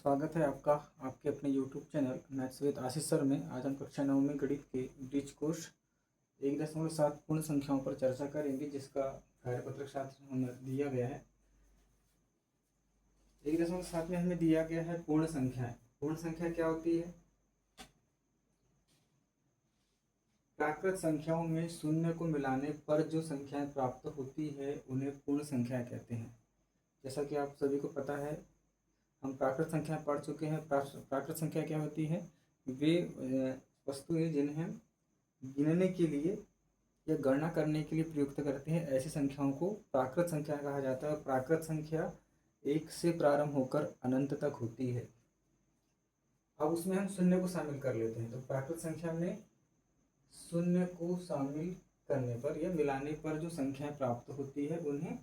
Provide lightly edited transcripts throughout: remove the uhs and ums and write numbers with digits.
स्वागत है आपका आपके अपने YouTube channel maths with Ashish sir में। आज हम कक्षा 9 में गणित के ब्रिज कोर्स 1.7 पूर्ण संख्याओं पर चर्चा करेंगे, जिसका कार्यपत्रक साथ हमें दिया गया है। 1.7 में हमें दिया गया है पूर्ण संख्याएं। पूर्ण संख्या क्या होती है? प्राकृत संख्याओं में शून्य को मिलाने पर जो संख्याएं प्राप्त होती है उन्हें पूर्ण संख्याएं कहते हैं। जैसा कि आप सभी को पता है, हम प्राकृत संख्या पढ़ चुके हैं। प्राकृत संख्या क्या होती है? वे वस्तुएं जिन्हें गिनने के लिए या गणना करने के लिए प्रयुक्त करते हैं, ऐसी संख्याओं को प्राकृत संख्या कहा जाता है। प्राकृत संख्या 1 से प्रारंभ होकर अनंत तक होती है। अब उसमें हम शून्य को शामिल कर लेते हैं। तो प्राकृत संख्या में शून्य को शामिल करने पर या मिलाने पर जो संख्याएं प्राप्त होती है उन्हें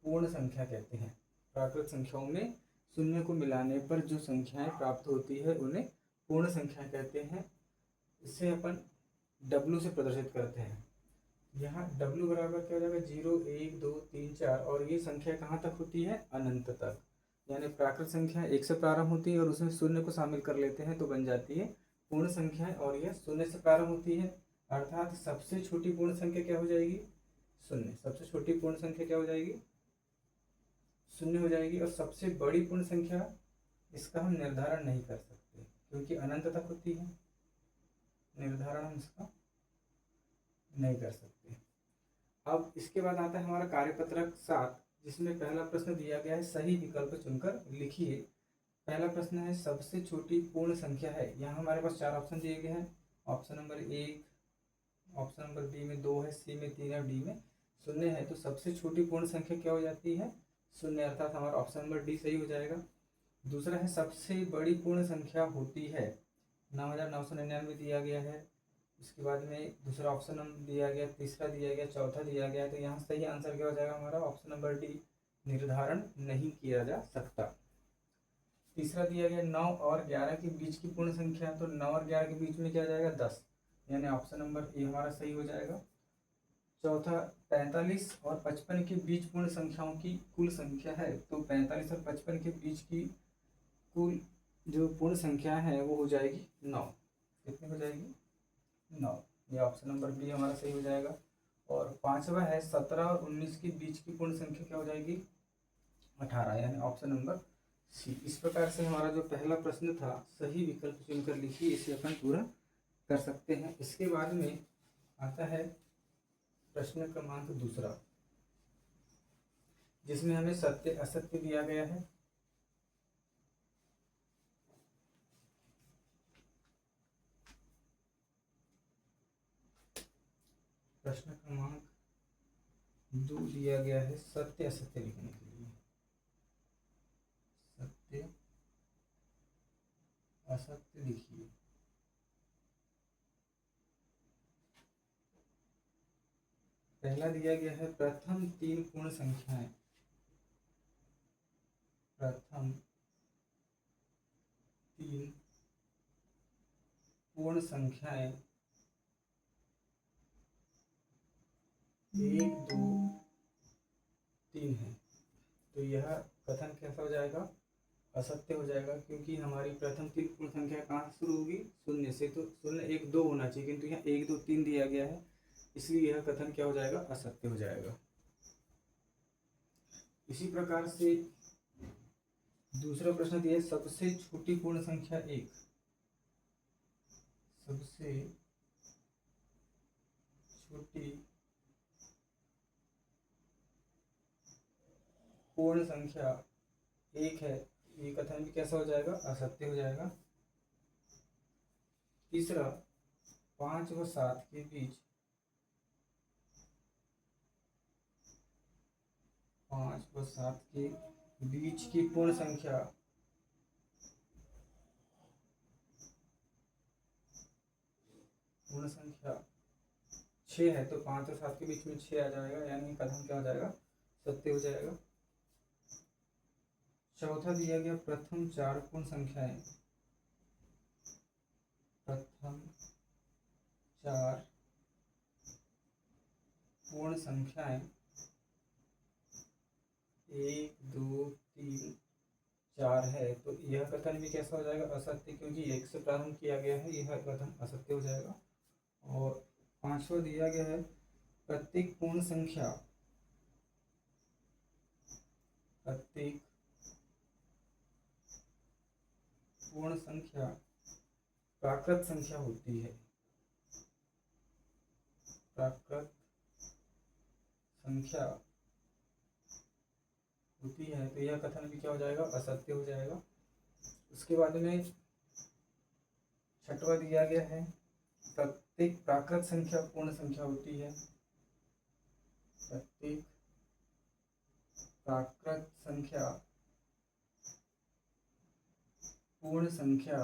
पूर्ण संख्या कहते हैं। प्राकृत संख्याओं में शून्य को मिलाने पर जो संख्याएं प्राप्त होती है उन्हें पूर्ण संख्या कहते हैं। इसे अपन W से प्रदर्शित करते हैं। यहाँ W बराबर क्या हो जाएगा? 0, 1, 2, 3, 4 और ये संख्या कहाँ तक होती है? अनंत तक। यानी प्राकृत संख्या 1 से प्रारंभ होती है और उसमें शून्य को शामिल कर लेते हैं तो बन जाती है पूर्ण संख्या, और यह शून्य से प्रारंभ होती है। अर्थात सबसे छोटी पूर्ण संख्या क्या हो जाएगी? शून्य। सबसे छोटी पूर्ण संख्या क्या हो जाएगी? शून्य हो जाएगी। और सबसे बड़ी पूर्ण संख्या, इसका हम निर्धारण नहीं कर सकते क्योंकि अनंत तक होती है। निर्धारण हम इसका नहीं कर सकते। अब इसके बाद आता है हमारा कार्यपत्रक 7, जिसमें पहला प्रश्न दिया गया है, सही विकल्प चुनकर लिखिए। पहला प्रश्न है, सबसे छोटी पूर्ण संख्या है। यहाँ हमारे पास 4 ऑप्शन दिए गए हैं। Option number 1, option number B में 2 है, सी में 3 है, डी में 0 है। तो सबसे छोटी पूर्ण संख्या क्या हो जाती है? 0, अर्थात हमारा ऑप्शन नंबर डी सही हो जाएगा। दूसरा है, सबसे बड़ी पूर्ण संख्या होती है। 9999 दिया गया है। उसके बाद में दूसरा ऑप्शन दिया गया, तीसरा दिया गया, चौथा दिया गया। तो यहाँ सही आंसर क्या हो जाएगा हमारा? ऑप्शन नंबर डी, निर्धारण नहीं किया जा सकता। तीसरा दिया गया 9 और 11 के बीच की पूर्ण संख्या। तो 9 और 11 के बीच में क्या जाएगा? 10, यानी ऑप्शन नंबर ए हमारा सही हो जाएगा। चौथा, 45 और 55 के बीच पूर्ण संख्याओं की कुल संख्या है। तो 45 और 55 के बीच की कुल जो पूर्ण संख्या है वो हो जाएगी 9। कितनी हो जाएगी? 9। ये ऑप्शन नंबर बी हमारा सही हो जाएगा। और पांचवा है, 17 और 19 के बीच की पूर्ण संख्या क्या हो जाएगी? 18, यानी ऑप्शन नंबर सी। इस प्रकार से हमारा जो पहला प्रश्न था, सही विकल्प चुनकर लिखिए, इसे अपन पूरा कर सकते हैं। इसके बाद में आता है प्रश्न क्रमांक दूसरा, जिसमें हमें सत्य असत्य दिया गया है। प्रश्न क्रमांक 2 दिया गया है सत्य असत्य लिखने के लिए। सत्य असत्य लिखिए। पहला दिया गया है, प्रथम 3 पूर्ण संख्याएं। प्रथम 3 पूर्ण संख्याएं 1, 2, 3 है। तो यह कथन कैसा हो जाएगा? असत्य हो जाएगा, क्योंकि हमारी प्रथम 3 पूर्ण संख्या कहाँ से शुरू होगी? शून्य से। तो 0, 1, 2 होना चाहिए, किंतु यहाँ 1, 2, 3 दिया गया है, इसलिए यह कथन क्या हो जाएगा? असत्य हो जाएगा। इसी प्रकार से दूसरा प्रश्न दिया है, सबसे छोटी पूर्ण संख्या 1। सबसे छोटी पूर्ण संख्या 1 है। ये कथन भी कैसा हो जाएगा? असत्य हो जाएगा। तीसरा, 5 व 7 के बीच 5 व 7 के बीच की पूर्ण संख्या पूर्ण संख्या 6 है। तो 5 और 7 के बीच में 6 आ जाएगा, यानी कथन क्या हो जाएगा? सत्य हो जाएगा। चौथा दिया गया, प्रथम 4 पूर्ण संख्याएं। प्रथम 4 पूर्ण संख्याएं 1, 2, 3, 4 है तो यह कथन भी कैसा हो जाएगा? असत्य, क्योंकि एक से प्रारंभ किया गया है, यह कथन असत्य हो जाएगा। और पांचवा दिया गया है प्रत्येक पूर्ण संख्या, प्रत्येक पूर्ण संख्या प्राकृत संख्या होती है, प्राकृत संख्या होती है, तो यह कथन भी क्या हो जाएगा? असत्य हो जाएगा। उसके बाद में छठवा दिया गया है प्रत्येक प्राकृत संख्या पूर्ण संख्या होती है, प्रत्येक प्राकृत संख्या पूर्ण संख्या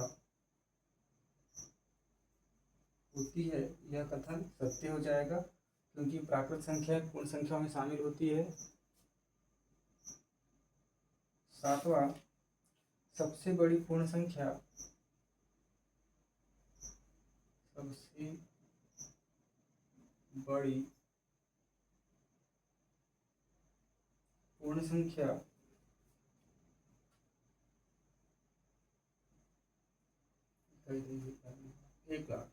होती है, यह कथन सत्य हो जाएगा, क्योंकि प्राकृत संख्या पूर्ण संख्याओं में शामिल होती है। सातवां सबसे बड़ी पूर्ण संख्या, सबसे बड़ी पूर्ण संख्या 1,00,000,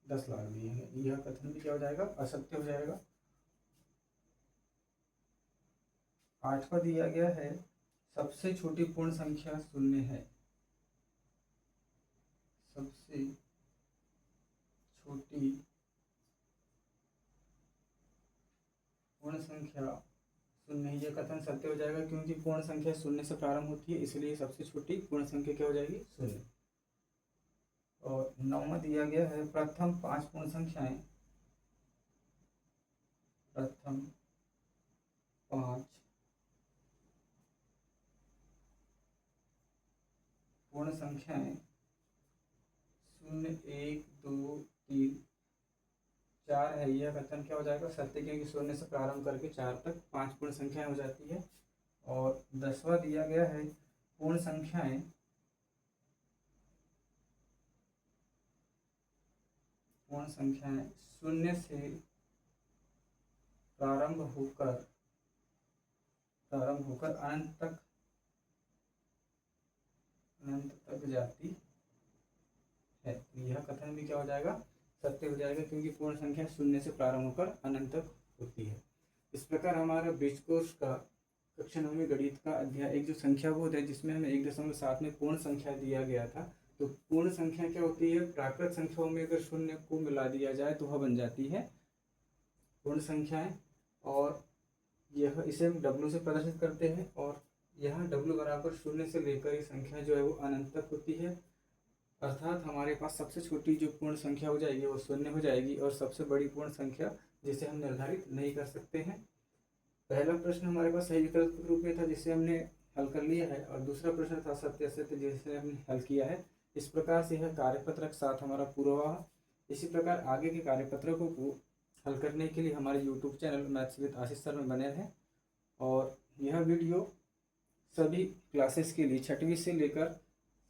10,00,000 दिए हैं, यह कथन भी क्या हो जाएगा? असत्य हो जाएगा। आठवां दिया गया है सबसे छोटी पूर्ण संख्या शून्य है, सबसे छोटी पूर्ण संख्या शून्य, यह कथन सत्य हो जाएगा, क्योंकि पूर्ण संख्या शून्य से प्रारंभ होती है, इसलिए सबसे छोटी पूर्ण संख्या क्या हो जाएगी? शून्य। और नौवां दिया गया है प्रथम 5 पूर्ण संख्याएं, प्रथम 5 पूर्ण संख्याएं 0, 1, 2, 3, 4 है, यह कथन क्या हो जाएगा? सत्य, क्योंकि शून्य से प्रारंभ करके 4 तक 5 पूर्ण संख्याएं हो जाती है। और 10वां दिया गया है पूर्ण संख्याएं शून्य से प्रारंभ होकर अनंत तक जाती है, यह कथन भी क्या हो जाएगा? सत्य हो जाएगा, क्योंकि पूर्ण संख्या शून्य से प्रारंभ होकर अनंत तक होती है। इस प्रकार हमारा बीज कोर्स का कक्षा 9वीं गणित का अध्याय एक जो संख्या बोध है, जिसमें हमें 1.7 में पूर्ण संख्या दिया गया था। तो पूर्ण संख्या क्या होती है? प्राकृत संख्याओं में अगर शून्य को मिला दिया जाए तो वह बन जाती है पूर्ण संख्याएं। और यह इसे हम W से प्रदर्शित करते हैं, और यहाँ W बराबर शून्य से लेकर ये संख्या जो है वो अनंत तक होती है। अर्थात हमारे पास सबसे छोटी जो पूर्ण संख्या हो जाएगी वो शून्य हो जाएगी, और सबसे बड़ी पूर्ण संख्या जिसे हम निर्धारित नहीं कर सकते हैं। पहला प्रश्न हमारे पास सही विकल्प के रूप में था, जिसे हमने हल कर लिया है, और दूसरा प्रश्न था सत्य असत्य, जिसे हमने हल किया है। इस प्रकार से यह कार्यपत्रक 7 हमारा पूरा हुआ। इसी प्रकार आगे के कार्यपत्रकों को हल करने के लिए हमारे YouTube channel maths with Ashish sir में बने रहें। और यह वीडियो सभी क्लासेस के लिए 6वीं से लेकर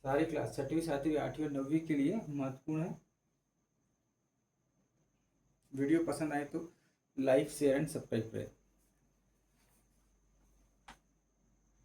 सारी क्लास 6वीं 7वीं 8वीं और 9वीं के लिए महत्वपूर्ण है। वीडियो पसंद आए तो लाइक, शेयर एंड सब्सक्राइब करें।